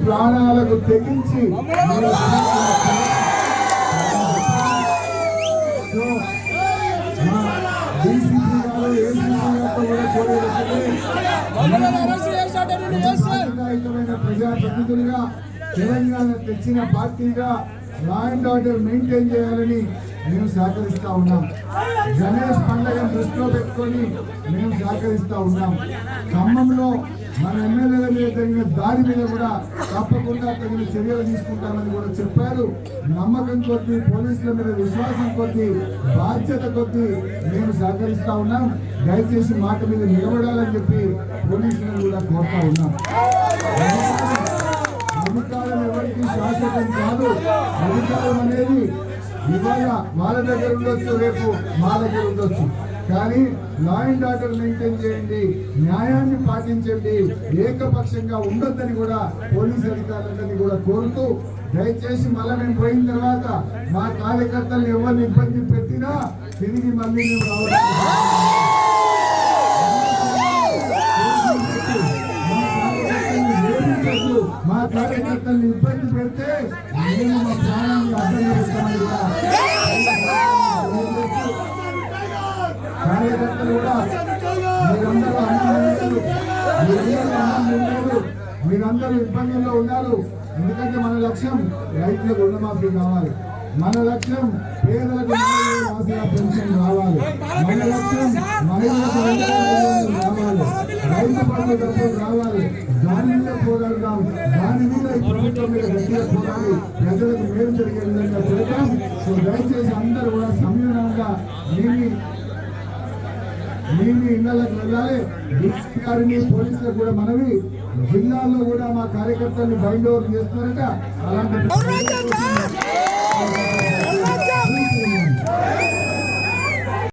ప్రాణాలకు తెగించి ప్రజాప్రతినిధులుగా తెలంగాణ తెచ్చిన పార్టీగా లా అండ్ ఆర్డర్ మెయింటైన్ చేయాలని మేము సహకరిస్తా ఉన్నాం. గణేష్ పండుగను దృష్టిలో పెట్టుకొని మేము సహకరిస్తా ఉన్నాం. ఖమ్మంలో మన ఎమ్మెల్యేల మీద జరిగిన దాడి మీద కూడా తప్పకుండా తగిన చర్యలు తీసుకుంటామని కూడా చెప్పారు. నమ్మకం కొద్దీ, పోలీసుల మీద విశ్వాసం కొద్దీ, బాధ్యత కొద్దీ మేము సహకరిస్తా ఉన్నాం. దయచేసి మాట మీద నిలబడాలని చెప్పి పోలీసులను కూడా కోరుతా ఉన్నాం. అధికారం ఎవరికి శాశ్వతం కాదు. అధికారం అనేది ఇవాళ వాళ్ళ దగ్గర ఉండొచ్చు, రేపు మా దగ్గర ఉండొచ్చు. కానీ లా అండ్ ఆర్డర్ మెయింటైన్ చేయండి, న్యాయాన్ని పాటించండి, ఏకపక్షంగా ఉండొద్దని కూడా పోలీసు అధికారులందరినీ కూడా కోరుతూ, దయచేసి మళ్ళీ మేము పోయిన తర్వాత మా కార్యకర్తలు ఎవరిని ఇబ్బంది పెట్టినా తిరిగి మళ్ళీ మేము రావడం మా కార్యకర్తలను ఇబ్బంది పెడితే మేము మా ప్రాణాన్ని అర్థం చేస్తామని కూడా కార్యకర్తలు కూడా మీరందరూ ఇబ్బందుల్లో ఉన్నారు. ఎందుకంటే మన లక్ష్యం రైతులకు రుణమాఫీ కావాలి, మన లక్ష్యం పేదలకు పెన్షన్ రావాలి, మన లక్ష్యం మహిళలకు రావాలి, రైతు బంధు డబ్బులు రావాలి. దాని మీద పోరాడదాం, దాని మీద ప్రభుత్వం మీద గట్టిగా పోరాడి ప్రజలకు మేలు జరిగే విధంగా చేద్దాం. సో దయచేసి అందరూ కూడా సంయమనంగా మీ ఇళ్లకు వెళ్ళాలి. డీసీ గారిని, పోలీసులకు కూడా మనవి, జిల్లాల్లో కూడా మా కార్యకర్తలను బైండ్ ఓవర్ చేస్తున్నారట. అలాంటి